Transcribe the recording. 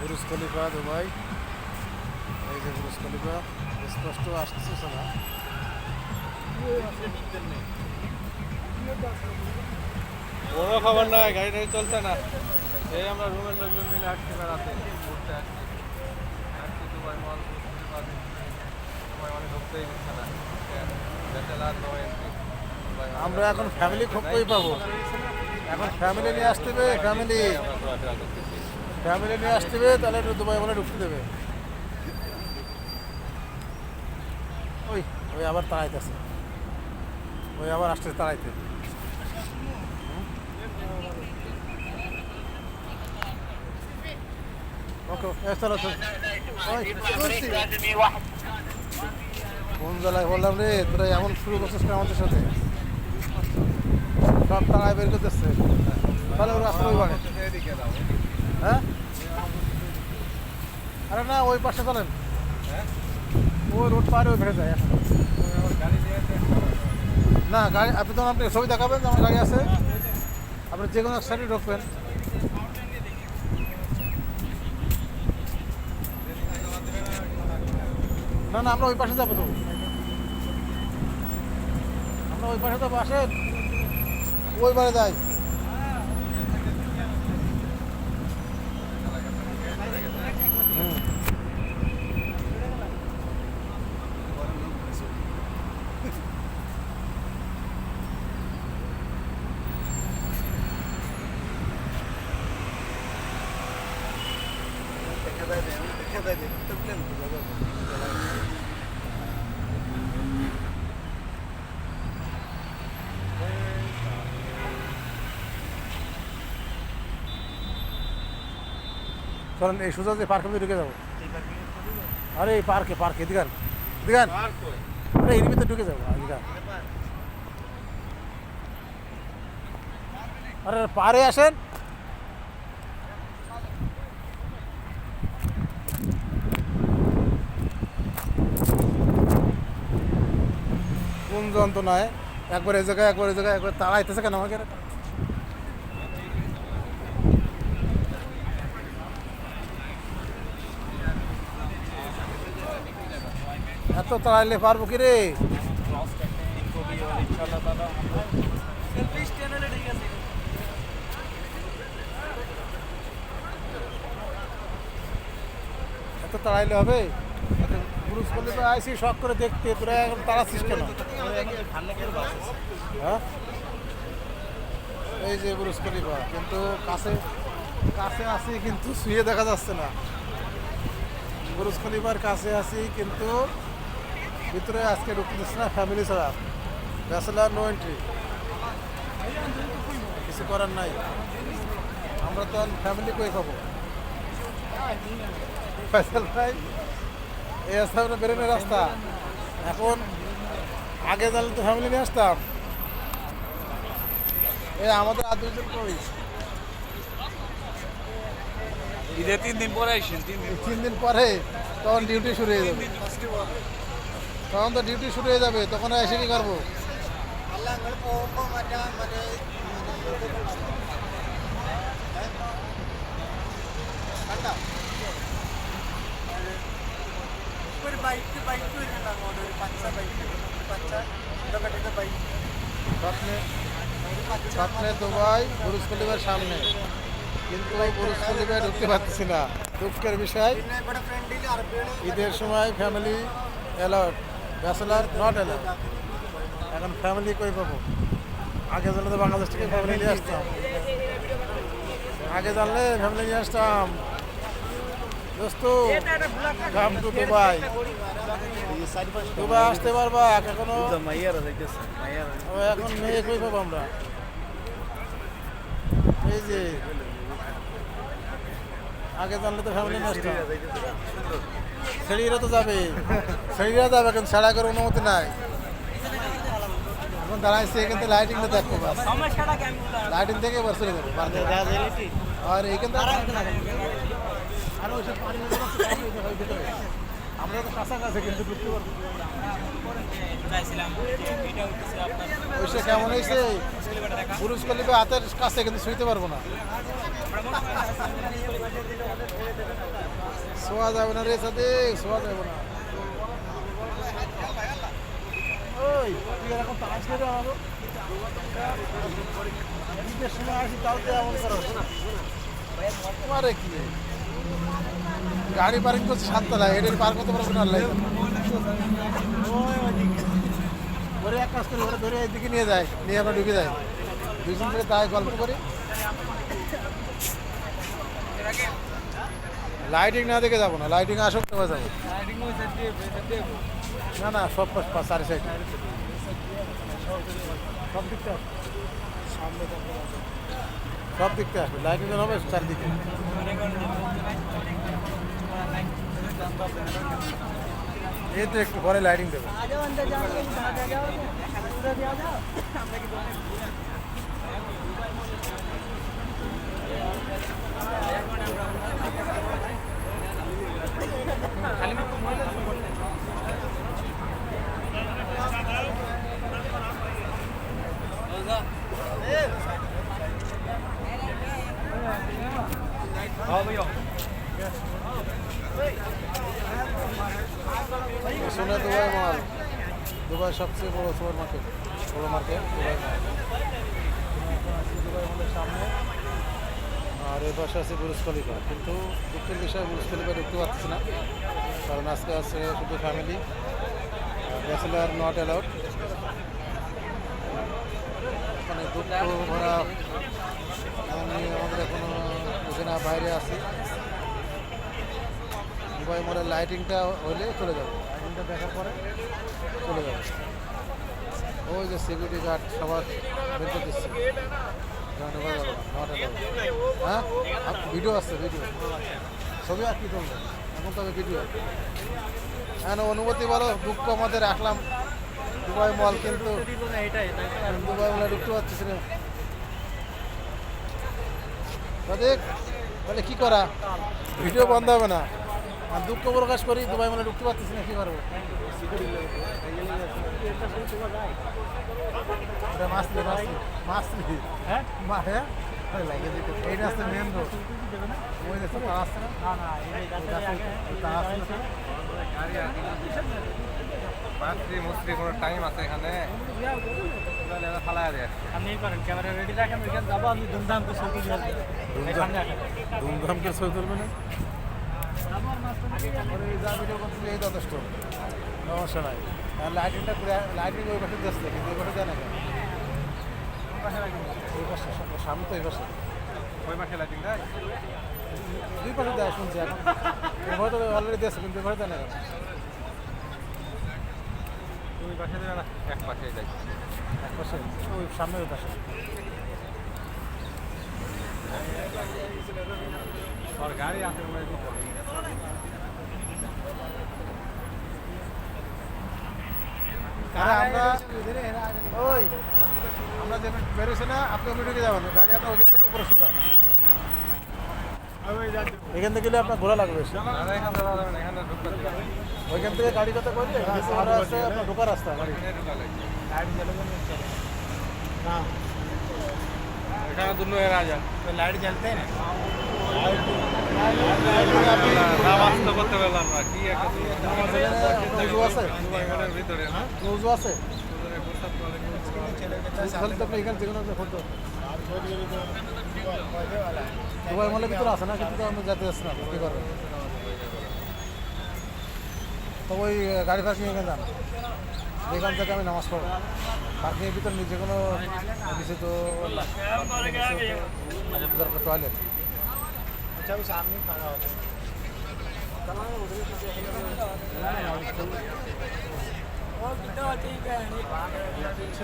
বুরুজ খলিফা Dubai. এই যে বুরুজ খলিফা স্পষ্ট আসতেছে না। কোনো খবর নাই, গাড়ি টাড়ি চলছে না। এই আমরা রুমের লোকজন মিলে আসছি বেড়াতে, ঘুরতে আসছি দুবাই মল। দুবাই মানে ঢুকতেই দিচ্ছে না। Bachelor no entry. আমরা এখন ফ্যামিলি কই পাবো? এখন ফ্যামিলি নিয়ে আসতে হবে। ফ্যামিলি নিয়ে আসতে হবে, তাহলে একটু দুবাই বলে ঢুকতে দেবে। ওই ওই আবার তাড়াইতেছে, ওই আবার আসতে তাড়াইতে। ওকে চলো চলো। কোন জেলায় বললাম রে, তোরা এমন শুরু করছিস না আমাদের সাথে? সব টাকায় বের করতেছে। তাহলে ওরা আসলে ওই বাড়ে। হ্যাঁ, আরে না, ওই পাশে চলেন। ওই রোড পারে ওই ভেড়ে যায় এখন। না গাড়ি, আপনি তখন আপনি ছবি দেখাবেন যে আমার গাড়ি আছে, আপনি যে কোনো এক সাইডে ঢুকবেন। না না, আমরা ওই পাশে যাবো তো, আমরা ওই পাশে যাবো। আসেন, ওই বারে যাই। চলেন এই সোজা যে পার্কের মধ্যে ঢুকে যাবো। আরে এই পার্কে দিগান দিগান, আরে এর ভিতরে ঢুকে যাবো দিগান। আরে পারে আসেন। কোন যন্ত্রণায় একবার এই জায়গায় একবার তাড়াইতেছে কেন আমাকে? এত তাড়াইলে পারবো কি রে? এত তাড়াইলে হবে? বুরুজ খলিফা আইসি শখ করে দেখতে, তোরা এখন তাড়াচ্ছিস কেন? হ্যাঁ, এই যে বুরুজ খলিফা, কিন্তু কাছে আছি কিন্তু শুয়ে দেখা যাচ্ছে না। বুরুজ খলিফার কাছে আছি কিন্তু ভিতরে আজকে ঢুকতে দিচ্ছে না, ফ্যামিলি ছাড়া। ব্যাচেলার নো এন্ট্রি, কিছু করার নাই। আমরা তো ফ্যামিলি কই খাবো? ফয়সাল ভাই, এই রাস্তা বেরোনোর রাস্তা। এখন আগে জানলে তো ফ্যামিলি নিয়ে আসতাম। এই আমাদের আর দুজন কই? ঈদের 3 দিন পরে আইসেন। 3 দিন পরে তখন ডিউটি শুরু হয়ে যাবে। তখন তো ডিউটি শুরু হয়ে যাবে, তখন এসে কি করবো? স্বপ্নে দুবাই বুরুজ খলিফার সামনে, কিন্তু বুরুজ খলিফায় ঢুকতে পারতেছি না। দুঃখের বিষয়, ঈদের সময় family allowed, bachelor not allowed. এখন ফ্যামিলি কই পাবো? আগে জানলে তো বাংলাদেশ থেকে ফ্যামিলি নিয়ে আসতাম। আগে জানলে ফ্যামিলি নিয়ে আসতাম। দোস্ত, কাম টু দুবাই। দুবাই আসতে পারবা? এখনো এখন মেয়ে কই পাবো আমরা? এই যে আগে জানলে তো ফ্যামিলি নিয়ে আসতাম। ছেড়িরা তো যাবে, কিন্তু ছাড়া করে অনুমতি নাই। এখন দাঁড়াইছে, কিন্তু লাইটিংটা দেখবো, লাইটিং থেকে এবার চলে যাবে। আর এইখান আমরা তো কাছাকাছি, কিন্তু বুঝতে পারবো ওইসে কেমন হয়েছে। বুরুজ খলিফা হাতের কাছে, কিন্তু শুইতে পারবো না। শোয়া যাবে না রে সাথে, শোয়া যাবে না। ওই তুই এরকম তাস খেলে আমাকে ঈদের সময় আসি, তাও তো এমন করো তোমারে কি গাড়ি পার্কিং করছে সাততলায়, এটার পার করতে পারবো না। আল্লাহ ওরে এক কাজ করি, ওরা ধরে এইদিকে নিয়ে যায়, নিয়ে আমরা ঢুকে যাই, দুজন ধরে তাই গল্প করি। লাইটিং না দেখে যাবো না, লাইটিং আসুক তবে যাবো। না না, সব সাড়ে সাইড সব দিকতে আসবে, সব দিকতে আসবে, লাইটিং হবে চারদিকে। এই তো একটু পরে লাইটিং দেবে। শুনে দুবাই মল, দুবাই সবচেয়ে বড় সুপার মার্কেট, বড় মার্কেট দুবাই মল। দুবাই মলের সামনে, আর এর পাশে আছে বুরুজ খলিফা। কিন্তু দুঃখের বিষয় বুরুজ খলিফা ঢুকতে পারছি না, কারণ আজকে আছে শুধু ফ্যামিলি, ব্যাচেলার নট অ্যালাউড। মানে দুঃখ ভরা, আমি আমাদের এখনো ওখানে বাইরে আছি। দুবাই মলের লাইটিংটা হলে চলে যাবো, লাইটিংটা দেখার পরে চলে যাবো। ওই যে সিকিউরিটি গার্ড সবার বের করে দিচ্ছে, হ্যাঁ ভিডিও আসছে, ভিডিও ছবি আর কি তুলবে এখন, তবে ভিডিও। হ্যাঁ অনুভূতি বলো, দুঃখ আমাদের রাখলাম দুবাই মল, কিন্তু দুবাই মলে ঢুকতে পারছিস না। দেখ তাহলে কী করা, ভিডিও বন্ধ হবে না, আর দুঃখ প্রকাশ করি দুবাই মলে ঢুকতে পারছিস না, কী করবো। মাছলি মাছলি মাছলি, হ্যাঁ হ্যাঁ লাগে যেতে, এই রাস্তা মেন রোড, ওই রাস্তা তার আসছে না, মাছলি মুসলি কোনো টাইম আছে এখানে, ফালাই দেয়। আপনি করেন ক্যামেরা রেডি রাখেন, ওইখানে যাবো, আমি ধুমধাম করে ছবি তুলে আসবো। ধুমধাম করে ছবি তুলবে না, যা ভিডিও করতে এই যথেষ্ট, সমস্যা নাই। আর লাইটিংটা লাইটিং ওই পাশে যাচ্ছে, কিন্তু ওই পাশে যায় না কেন, ওই পাশে সামনে তো এই পাশে, ওই মাসে লাইটিং দেয়, দুই পাশে দেয় শুনছি এখন, হয়তো অলরেডি দিয়েছে, কিন্তু ওই পাশে দেয় না কেন। দুই পাশে দেবে না, এক পাশে যাই, এক পাশে ওই সামনে ওই পাশে। আর গাড়ি আছে আরে আমরা ওই আমরা যে বেরোছি না, আপনি ওই ঢুকে যাবেন, গাড়ি আপনার ওইখান থেকে উপরে সোজা, এখান থেকে গেলে আপনার ঘোরা লাগবে। এখানে যাওয়া যাবে না, এখানে ঢুকতে দিবে না। ওইখান থেকে গাড়ি কথা করলে আর আছে আপনার ঢোকার রাস্তা গাড়ি। এখানে দুনো এর আজা तो लाइट जलते हैं ना, নাম আসতে করতে পারলাম না, কি একটা উজু আছে, এখানের ভিতরে না উজু আছে, তাহলে তো আপনি এখান থেকে ফটো দুবাই মলের ভিতরে আছে না, কিন্তু তো আমি যেতে যাচ্ছি না, কী করবেন। তো ওই গাড়ি পার্কিং এখানে যান, এখান থেকে আমি নামাজ পড়ব, পার্কিংয়ের ভিতরে যে কোনো নিচে তো দরকার টয়লেট। अच्छा वो सामने खड़ा होता है।